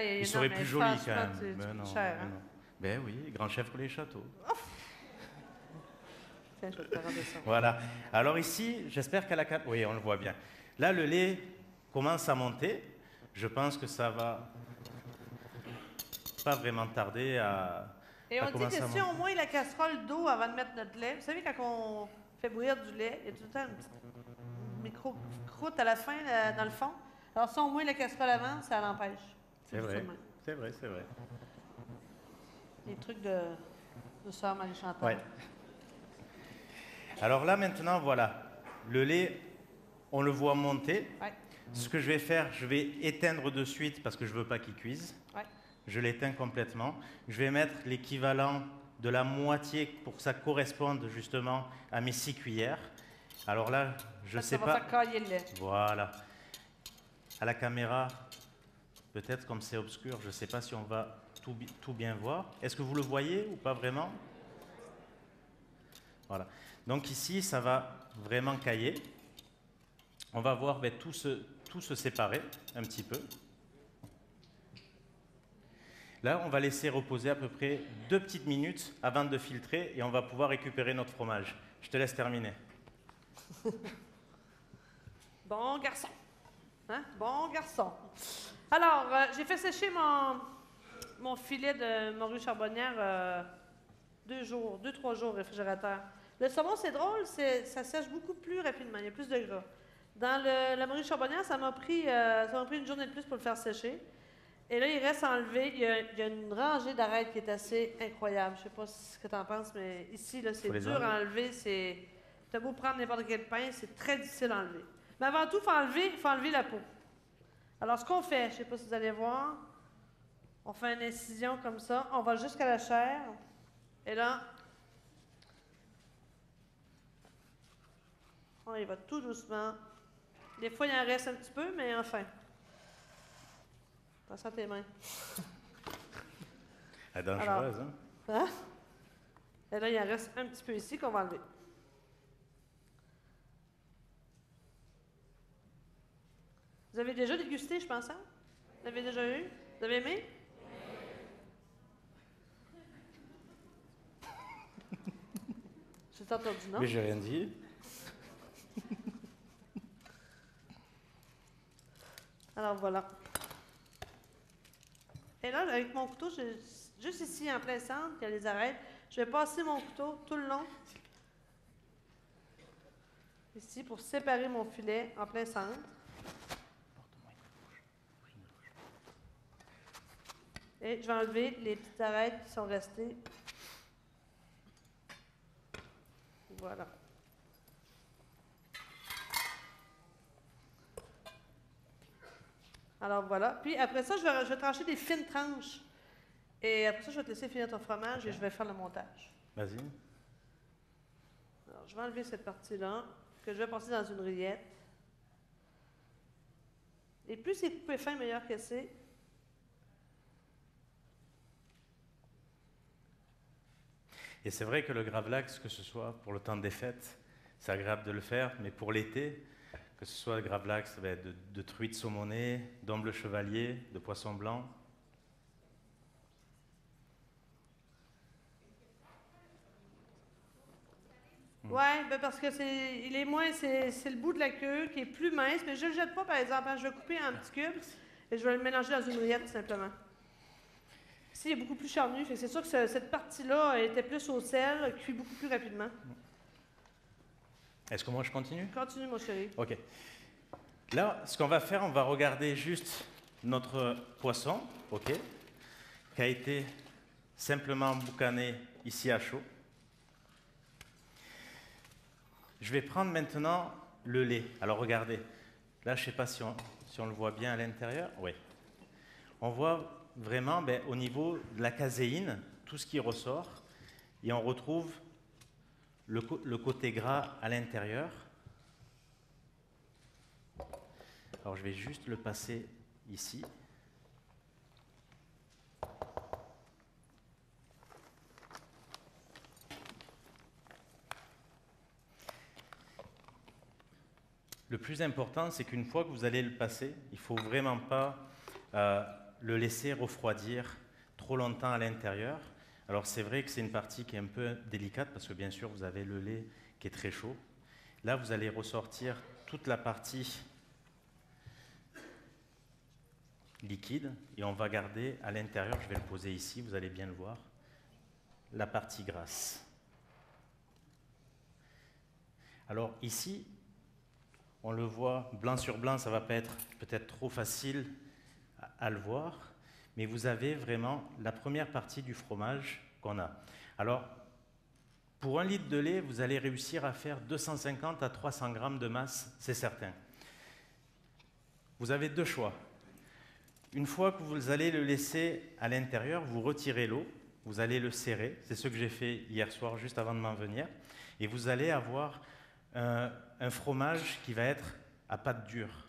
Il serait plus joli quand même. Mais non, cher, hein? Non. Ben oui, grand chef pour les châteaux. Tiens, je vais te faire ça. Voilà. Alors ici, j'espère qu'à la caméra... Oui, on le voit bien. Là, le lait commence à monter. Je pense que ça va pas vraiment tarder à... Et on dit que si on mouille la casserole d'eau avant de mettre notre lait, vous savez, quand on fait bouillir du lait, il y a tout le temps une petite micro-croûte à la fin, dans le fond. Alors si on mouille la casserole avant, ça l'empêche. C'est vrai, c'est vrai, c'est vrai. Les trucs de sœur Marie-Chantal. Ouais. Alors là, maintenant, voilà. Le lait, on le voit monter. Ouais. Ce que je vais faire, je vais éteindre de suite parce que je ne veux pas qu'il cuise. Ouais. Je l'éteins complètement. Je vais mettre l'équivalent de la moitié pour que ça corresponde justement à mes 6 cuillères. Alors là, je ne sais pas... Ça va faire cailler le lait. Voilà. À la caméra, peut-être comme c'est obscur, je ne sais pas si on va tout bien voir. Est-ce que vous le voyez ou pas vraiment? Voilà. Donc ici, ça va vraiment cailler. On va voir tout se séparer un petit peu. Là, on va laisser reposer à peu près 2 petites minutes avant de filtrer et on va pouvoir récupérer notre fromage. Je te laisse terminer. Bon garçon. Hein? Bon garçon. Alors, j'ai fait sécher mon filet de morue charbonnière 2-3 jours au réfrigérateur. Le saumon, c'est drôle, ça sèche beaucoup plus rapidement, il y a plus de gras. Dans la morue charbonnière, ça m'a pris une journée de plus pour le faire sécher. Et là, il reste enlevé. Il y a une rangée d'arêtes qui est assez incroyable. Je ne sais pas ce que tu en penses, mais ici, là, c'est dur à enlever. Tu as beau prendre n'importe quel pain, c'est très difficile à enlever. Mais avant tout, il faut enlever la peau. Alors, ce qu'on fait, je ne sais pas si vous allez voir, on fait une incision comme ça. On va jusqu'à la chair. Et là, on y va tout doucement. Des fois, il en reste un petit peu, mais enfin. Passe à tes mains. Elle est dangereuse, hein? Hein? Et là, il en reste un petit peu ici qu'on va enlever. Vous avez déjà dégusté, je pense, hein? Vous avez déjà eu? Vous avez aimé? J'ai entendu, non? Mais j'ai rien dit. Alors, voilà. Et là, avec mon couteau, Juste ici, en plein centre, il y a les arêtes. Je vais passer mon couteau tout le long. Ici, pour séparer mon filet en plein centre. Et je vais enlever les petites arêtes qui sont restées. Voilà. Alors voilà. Puis après ça, je vais trancher des fines tranches. Et après ça, je vais te laisser finir ton fromage et je vais faire le montage. Vas-y. Alors, je vais enlever cette partie-là, que je vais passer dans une rillette. Et plus c'est coupé fin, meilleur que c'est. Et c'est vrai que le gravlax, que ce soit pour le temps des fêtes, c'est agréable de le faire, mais pour l'été, que ce soit le gravlax de truite saumonée, d'omble chevalier, de poisson blanc. Ouais, ben parce que il est moins, c'est le bout de la queue qui est plus mince, mais je ne le jette pas par exemple, hein. Je vais couper en petits cubes et je vais le mélanger dans une rillette simplement. Ici, il est beaucoup plus charnu, fait que c'est sûr que cette partie-là était plus au sel, cuit beaucoup plus rapidement. Est-ce que moi je continue? Continue, mon chéri. Ok. Là, ce qu'on va faire, on va regarder juste notre poisson, ok, qui a été simplement boucané ici à chaud. Je vais prendre maintenant le lait. Alors regardez, là je ne sais pas si on le voit bien à l'intérieur. Oui. On voit vraiment au niveau de la caséine, tout ce qui ressort, et on retrouve le côté gras à l'intérieur. Alors je vais juste le passer ici. Le plus important, c'est qu'une fois que vous allez le passer, il ne faut vraiment pas le laisser refroidir trop longtemps à l'intérieur. Alors c'est vrai que c'est une partie qui est un peu délicate parce que bien sûr vous avez le lait qui est très chaud. Là vous allez ressortir toute la partie liquide et on va garder à l'intérieur, je vais le poser ici, vous allez bien le voir, la partie grasse. Alors ici, on le voit blanc sur blanc, ça va pas être peut-être trop facile à le voir, mais vous avez vraiment la première partie du fromage qu'on a. Alors, pour 1 litre de lait, vous allez réussir à faire 250 à 300 grammes de masse, c'est certain. Vous avez 2 choix. Une fois que vous allez le laisser à l'intérieur, vous retirez l'eau, vous allez le serrer, c'est ce que j'ai fait hier soir juste avant de m'en venir, et vous allez avoir un fromage qui va être à pâte dure,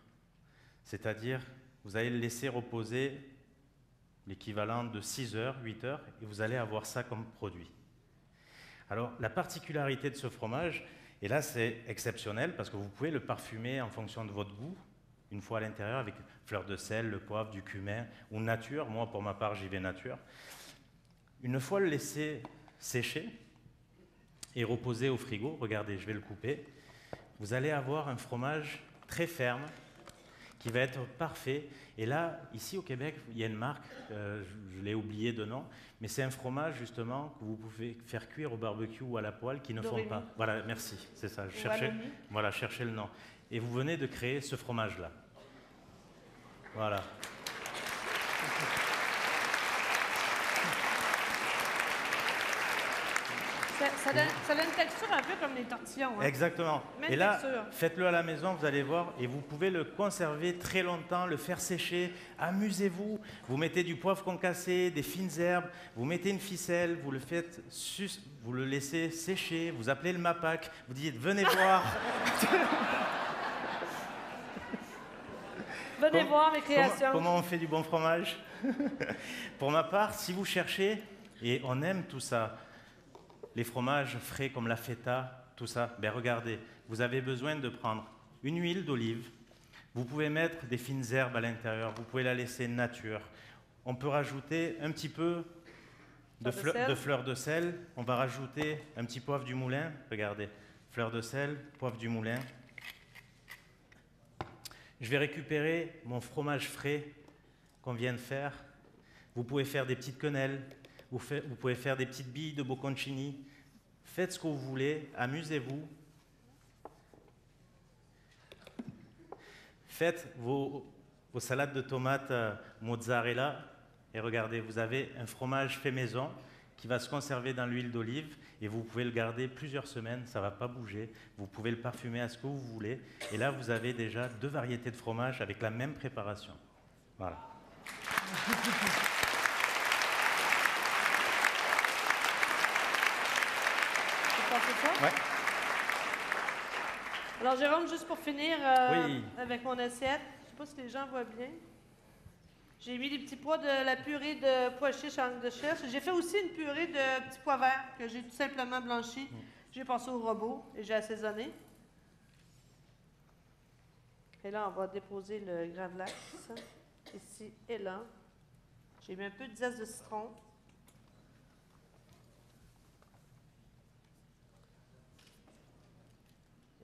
c'est-à-dire vous allez le laisser reposer l'équivalent de 6 heures, 8 heures, et vous allez avoir ça comme produit. Alors la particularité de ce fromage, et là c'est exceptionnel parce que vous pouvez le parfumer en fonction de votre goût, une fois à l'intérieur avec fleur de sel, le poivre, du cumin ou nature, moi pour ma part j'y vais nature. Une fois le laisser sécher et reposer au frigo, regardez, je vais le couper, vous allez avoir un fromage très ferme qui va être parfait. Et là, ici au Québec, il y a une marque, je l'ai oublié de nom, mais c'est un fromage justement que vous pouvez faire cuire au barbecue ou à la poêle qui ne fond pas. Voilà, merci, c'est ça, je cherchais, voilà, cherchez le nom. Et vous venez de créer ce fromage-là. Voilà. Ça a une texture un peu comme les tortillons. Hein? Exactement. Même et là, texture. faites-le à la maison, vous allez voir, et vous pouvez le conserver très longtemps, le faire sécher. Amusez-vous. Vous mettez du poivre concassé, des fines herbes, vous mettez une ficelle, vous le faites, vous le laissez sécher, vous appelez le MAPAC, vous dites venez voir. Venez voir mes créations. Comment on fait du bon fromage. Pour ma part, si vous cherchez, et on aime tout ça, les fromages frais comme la feta, tout ça, ben regardez, vous avez besoin de prendre une huile d'olive, vous pouvez mettre des fines herbes à l'intérieur, vous pouvez la laisser nature. On peut rajouter un petit peu de fleur de sel, on va rajouter un petit poivre du moulin, regardez, fleur de sel, poivre du moulin. Je vais récupérer mon fromage frais qu'on vient de faire. Vous pouvez faire des petites quenelles, vous pouvez faire des petites billes de bocconcini. Faites ce que vous voulez, amusez-vous. Faites vos salades de tomates mozzarella et regardez, vous avez un fromage fait maison qui va se conserver dans l'huile d'olive et vous pouvez le garder plusieurs semaines, ça ne va pas bouger. Vous pouvez le parfumer à ce que vous voulez. Et là, vous avez déjà 2 variétés de fromage avec la même préparation. Voilà. Ouais. Alors, Jérôme, juste pour finir Oui. avec mon assiette, je ne sais pas si les gens voient bien. J'ai mis des petits pois de la purée de pois chiches en de chèvre. J'ai fait aussi une purée de petits pois verts que j'ai tout simplement blanchi. J'ai passé au robot et j'ai assaisonné. Et là, on va déposer le gravlax ici et là. J'ai mis un peu de zeste de citron.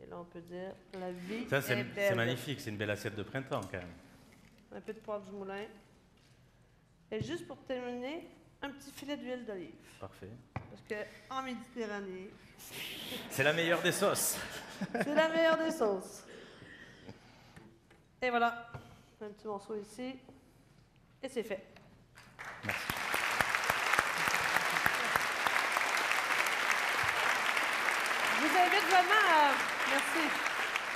Et là, on peut dire la vie Ça, est c'est belle. magnifique, c'est une belle assiette de printemps quand même. Un peu de poivre du moulin. Et juste pour terminer, un petit filet d'huile d'olive. Parfait. Parce qu'en Méditerranée, C'est la meilleure des sauces. c'est la meilleure des sauces. Et voilà, un petit morceau ici. Et c'est fait. Merci. Je vous invite vraiment à... Merci.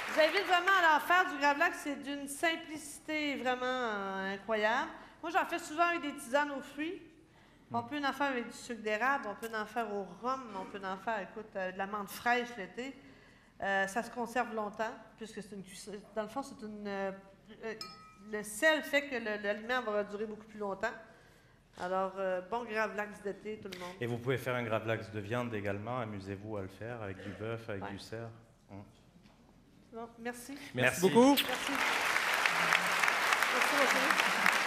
Je vous invite vraiment à en faire du gravlax. C'est d'une simplicité vraiment incroyable. Moi, j'en fais souvent avec des tisanes aux fruits. On peut en faire avec du sucre d'érable, on peut en faire au rhum, on peut en faire, écoute, de la menthe fraîche l'été. Ça se conserve longtemps, puisque c'est une cuisson. Dans le fond, c'est une... le sel fait que l'aliment va durer beaucoup plus longtemps. Alors, bon gravlax d'été, tout le monde. Et vous pouvez faire un gravlax de viande également, amusez-vous à le faire avec du bœuf, avec du cerf. Bon, merci. Merci beaucoup. Merci. Merci beaucoup.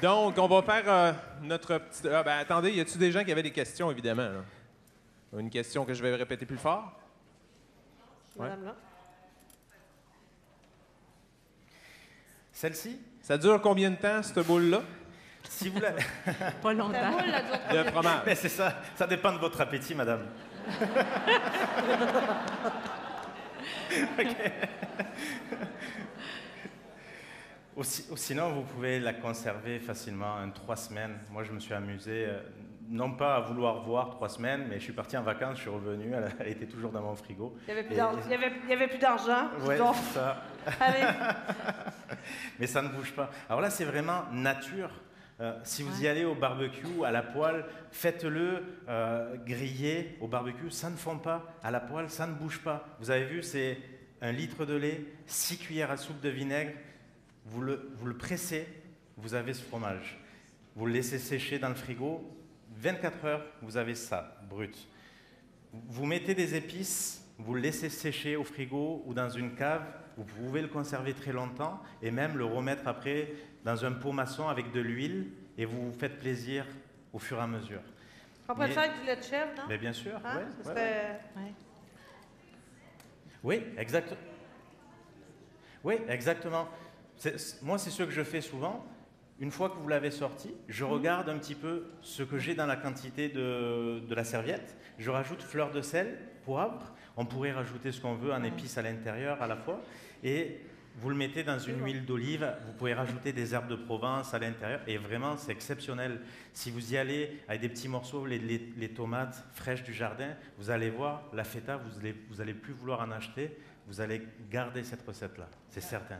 Donc, on va faire notre petite... Ah, ben, attendez, y a-t-il des gens qui avaient des questions, évidemment? Là? Une question que je vais répéter plus fort? Madame là. Celle-ci, Ça dure combien de temps, cette boule-là? si vous la... Pas Ta longtemps. boule, là, dure De combien de temps? fromage. Mais c'est ça, ça dépend de votre appétit, madame. Ok. Ou sinon, vous pouvez la conserver facilement 3 semaines. Moi, je me suis amusé, non pas à vouloir voir 3 semaines, mais je suis parti en vacances, je suis revenu, elle était toujours dans mon frigo. Il n'y avait, Et- il y avait plus d'argent. Ouais, Donc, c'est ça. allez. Mais ça ne bouge pas. Alors là, c'est vraiment nature. Si vous y allez au barbecue, à la poêle, faites-le griller au barbecue. Ça ne fond pas. À la poêle, ça ne bouge pas. Vous avez vu, c'est 1 litre de lait, 6 cuillères à soupe de vinaigre. Vous le pressez, vous avez ce fromage. Vous le laissez sécher dans le frigo. 24 heures, vous avez ça, brut. Vous mettez des épices, vous le laissez sécher au frigo ou dans une cave. Vous pouvez le conserver très longtemps et même le remettre après dans un pot maçon avec de l'huile et vous vous faites plaisir au fur et à mesure. On pourrait le Mais- faire avec du lait de chèvre, non? Mais bien sûr, Hein? ouais, Ça ouais, serait... Ouais. Oui, exact. Oui, exactement. Moi, c'est ce que je fais souvent. Une fois que vous l'avez sorti, je regarde un petit peu ce que j'ai dans la quantité de la serviette. Je rajoute fleur de sel, poivre. On pourrait rajouter ce qu'on veut en épices à l'intérieur à la fois. Et vous le mettez dans une huile d'olive. Vous pouvez rajouter des herbes de Provence à l'intérieur. Et vraiment, c'est exceptionnel. Si vous y allez avec des petits morceaux, les tomates fraîches du jardin, vous allez voir, la feta, vous allez plus vouloir en acheter. Vous allez garder cette recette-là. C'est certain.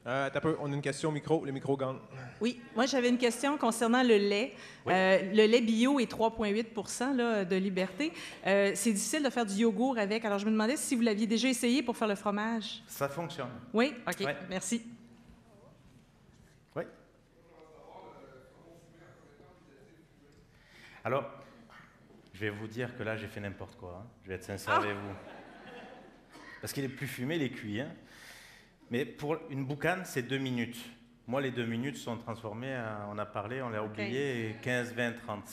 T'as peu, on a une question au micro. Le micro gagne. Oui, moi j'avais une question concernant le lait. Oui. Le lait bio est 3,8 là, de liberté. C'est difficile de faire du yogourt avec. Alors je me demandais si vous l'aviez déjà essayé pour faire le fromage. Ça fonctionne. Oui? OK, Ouais. merci. Oui. Alors, je vais vous dire que là, j'ai fait n'importe quoi. Hein. Je vais être sincère avec vous. Parce qu'il est plus fumé, il est cuit. Hein. Mais pour une boucane, c'est 2 minutes. Moi, les 2 minutes sont transformées, on a parlé, on l'a oublié, 15, 20, 30.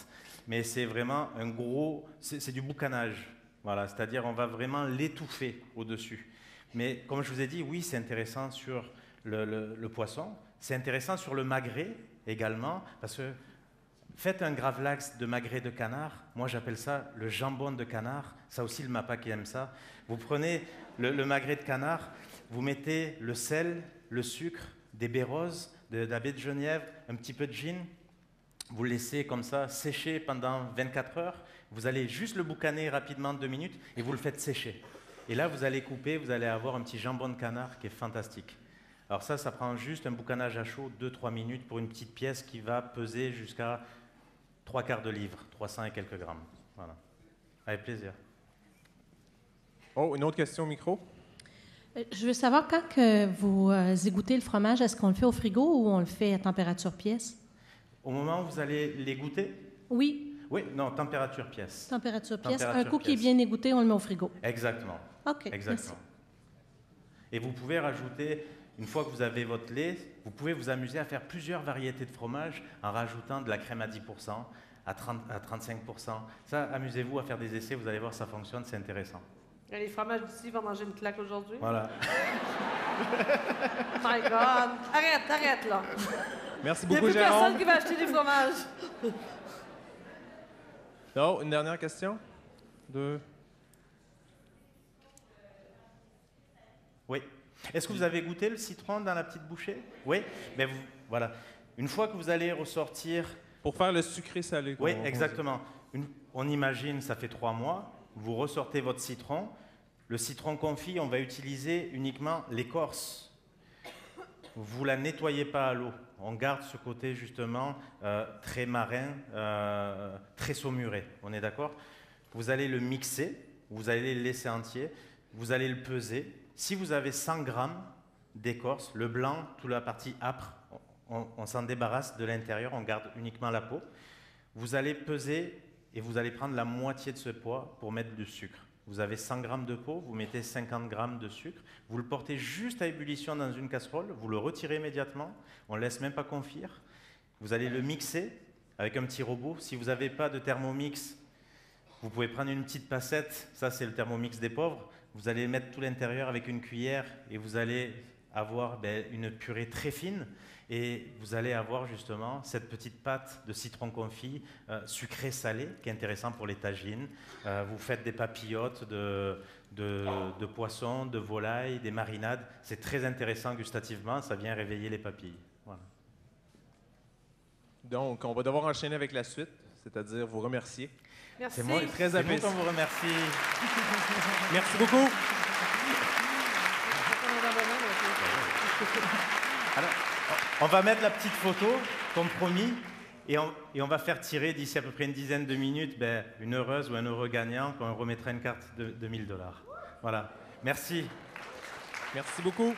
Mais c'est vraiment un gros... C'est du boucanage. Voilà, c'est-à-dire on va vraiment l'étouffer au-dessus. Mais comme je vous ai dit, oui, c'est intéressant sur le poisson. C'est intéressant sur le magret également, parce que faites un gravlax de magret de canard. Moi, j'appelle ça le jambon de canard. Ça aussi, le MAPA qui aime ça. Vous prenez le magret de canard, vous mettez le sel, le sucre, des baies roses, de la baie de genièvre, un petit peu de gin. Vous le laissez comme ça sécher pendant 24 heures. Vous allez juste le boucaner rapidement 2 minutes et vous le faites sécher. Et là, vous allez couper, vous allez avoir un petit jambon de canard qui est fantastique. Alors ça prend juste un boucanage à chaud, 2-3 minutes pour une petite pièce qui va peser jusqu'à 3/4 de livre, 300 et quelques grammes. Voilà. Avec plaisir. Oh, une autre question au micro? Je veux savoir, quand que vous égouttez le fromage, est-ce qu'on le fait au frigo ou on le fait à température pièce? Au moment où vous allez les goûter? Oui. Oui, non, température pièce. Température pièce. Température Un coup qui est pièce. bien égoutté, on le met au frigo. Exactement. OK. Exactement. Merci. Et vous pouvez rajouter, une fois que vous avez votre lait, vous pouvez vous amuser à faire plusieurs variétés de fromage en rajoutant de la crème à 10%, à 35%. Ça, amusez-vous à faire des essais, vous allez voir, ça fonctionne, c'est intéressant. Les fromages d'ici vont manger une claque aujourd'hui. Voilà. Oh my God! Arrête, là! Merci Il n'y a beaucoup, plus personne Jérôme. qui va acheter des fromages. Oh, une dernière question? 2. Oui. Est-ce que vous avez goûté le citron dans la petite bouchée? Oui. Mais voilà. Une fois que vous allez ressortir... Pour faire le sucré-salé. Oui, exactement. On imagine, ça fait 3 mois, vous ressortez votre citron. Le citron confit, on va utiliser uniquement l'écorce. Vous ne la nettoyez pas à l'eau. On garde ce côté justement très marin, très saumuré. On est d'accord? Vous allez le mixer, vous allez le laisser entier, vous allez le peser. Si vous avez 100 grammes d'écorce, le blanc, toute la partie âpre, on s'en débarrasse de l'intérieur, on garde uniquement la peau. Vous allez peser et vous allez prendre la moitié de ce poids pour mettre du sucre. Vous avez 100 grammes de peau, vous mettez 50 grammes de sucre, vous le portez juste à ébullition dans une casserole, vous le retirez immédiatement, on ne laisse même pas confire. Vous allez le mixer avec un petit robot. Si vous n'avez pas de Thermomix, vous pouvez prendre une petite passette, ça c'est le Thermomix des pauvres. Vous allez mettre tout l'intérieur avec une cuillère et vous allez avoir une purée très fine. Et vous allez avoir justement cette petite pâte de citron confit sucré-salé qui est intéressant pour les tagines. Vous faites des papillotes de poissons, de volailles, des marinades. C'est très intéressant gustativement, ça vient réveiller les papilles. Voilà. Donc, on va devoir enchaîner avec la suite, c'est-à-dire vous remercier. Merci. C'est moi, Très c'est moi apprécié. qu'on vous remercie. Merci beaucoup. Alors, on va mettre la petite photo, comme promis, et on va faire tirer d'ici à peu près une dizaine de minutes une heureuse ou un heureux gagnant, qu'on remettra une carte de $1000. Voilà. Merci. Merci beaucoup.